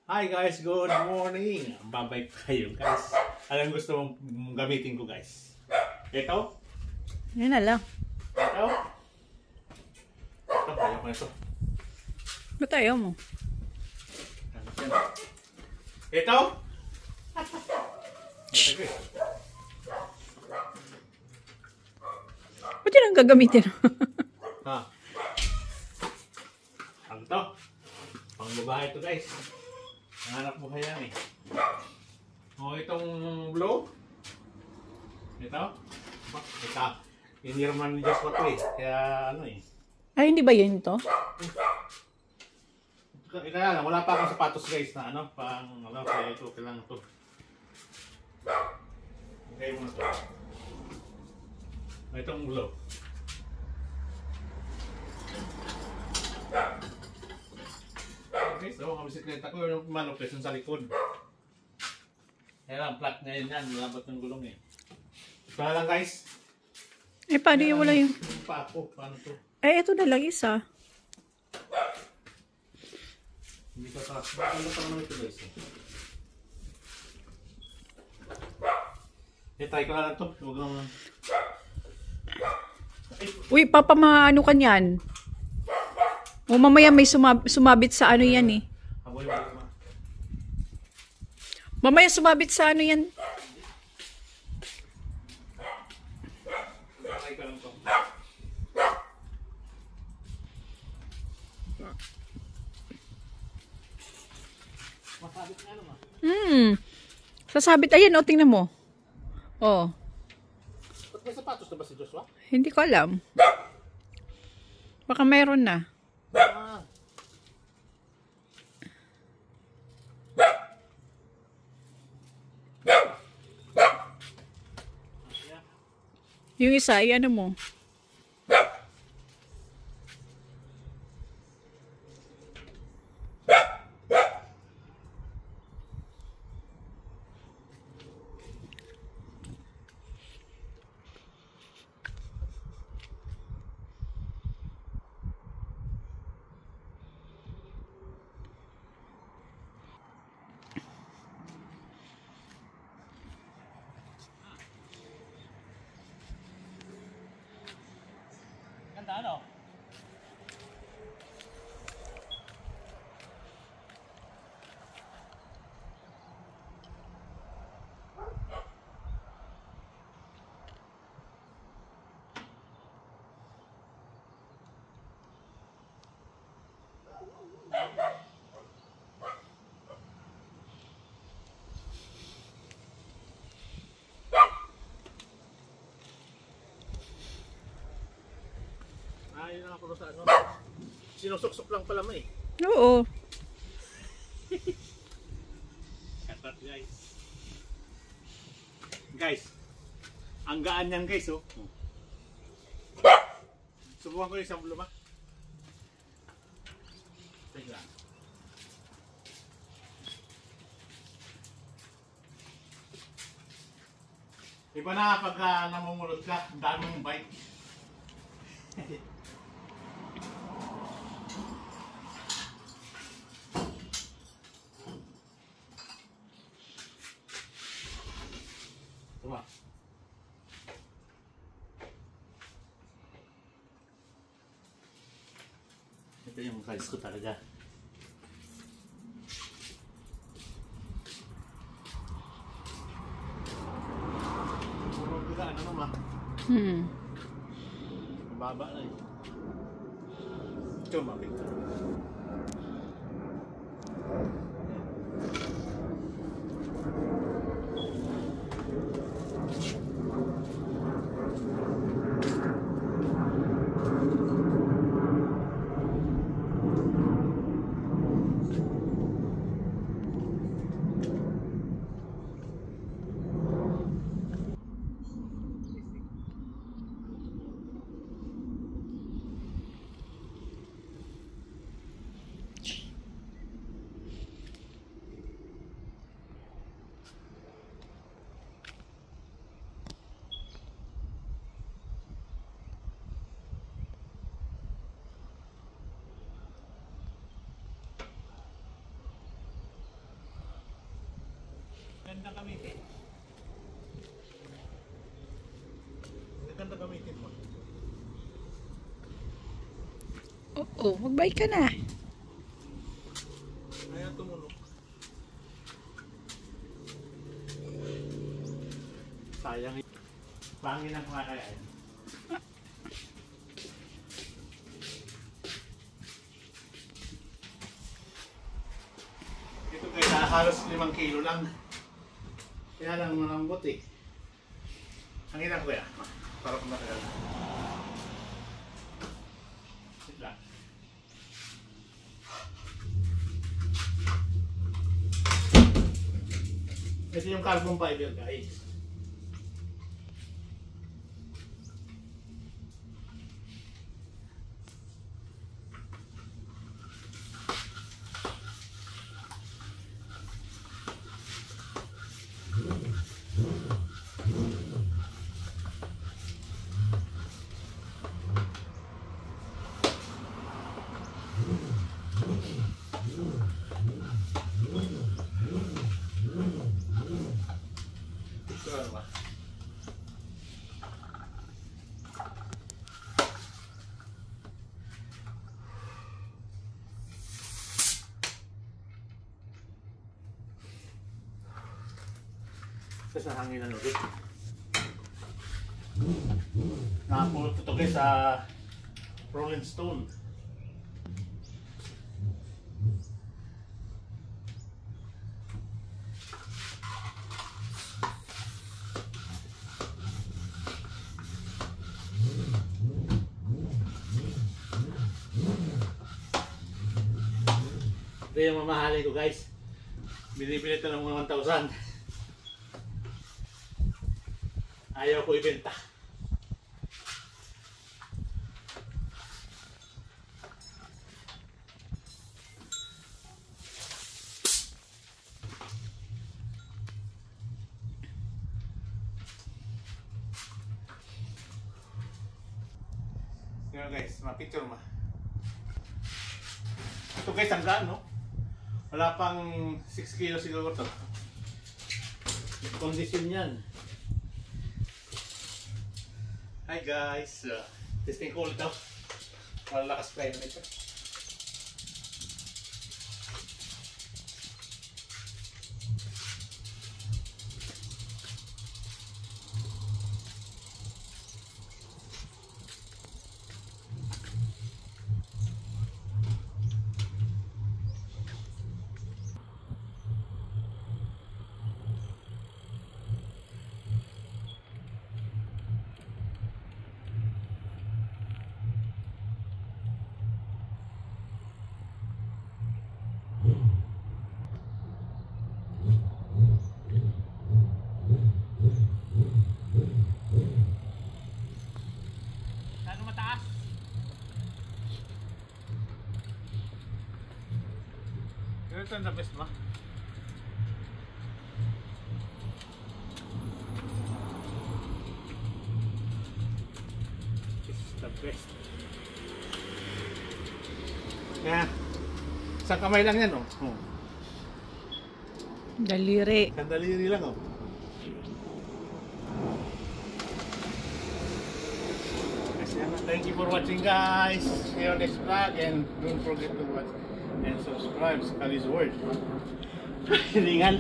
Hi guys, good morning! Ang babay pa kayo guys. Anong gusto mong gamitin ko guys? Ito? Yan na lang. Ito? Ito, kaya ko ito. Ba't ayaw mo? Ito? Ito eh. Ba't yun ang gagamitin? Ha? Ang to? Pang babae ito guys. Nanganap buhay yan eh. O itong blue? Ito? Ito. Inirman ni Diyos ko ito eh. Kaya ano eh. Ay, hindi ba yun to? Kaya lang, wala pa akong sapatos guys na ano. Pang ano, kaya ito, kailangan ito. Okay mo na ito. Itong blue. Okay, so ang bisikleta ko yung manok yung sa likod. Kaya lang, flat na yun yan. Malabot ng gulong eh. Kaya lang guys. Eh, paano yung wala yung... Yung papo, paano to? Eh, ito na lang isa. Hindi ka sa... Ano pa naman ito guys eh. Try ko na lang ito. Huwag lang... Uy, papamaano ka niyan. O mamaya may sumabit sa ano yan eh. Aboy mo. Mamaya sumabit sa ano yan. Try ko lang ito. Masabit na naman. Sasabit. Ayan, o, tingnan mo. Oh. Ba't may sapatos na ba si Joshua? Hindi ko alam. Baka meron na. Ah. Yung isa, ay ano mo. Ganda ano? Ayun na ako sa ano. Sinusuksok lang pala mo eh. Oo. Katat guys. Guys. Ang gaan yan guys oh. Subukan ko yung isang bluma. Tignan. Iba na pag namumulot ka, ang dami mong bike. Tama. Ito yung size ko talaga. Ano naman? Mababa na eh. Ito mabig. Maganda gamitin. Maganda gamitin mo. Oo, magbay ka na. Ayaw tumunog. Sayang. Pangin ang kakayain. Ito kayo halos 5 kilo lang. Kaya lang malambot eh. Ang ina ko yan. Para kung matagal. Sit lang. Ito yung carbon fiber guys. Ito ano ba? Sa hangin na ulit. Nakapulot ito guys sa Rolling Stone. Ito yung mamahalin ko guys. Binibili ito ng mga 1,000. Ayaw ko ibenta. Yan guys, ma-picture mo. Ito guys, ang gaan, no? Wala pang 6 kilo siguro ito. Kondisyon yan. Hi guys, testing ko ulit daw. Malalakas pa yun ito. Saan mataas? Ganito ang the best ba? This is the best. Kaya, isang kamay lang yan, oh. Daliri. Kandaliri lang, oh. Thank you for watching guys. Share this vlog and don't forget to watch and subscribe sa Kali's World. Hilingan.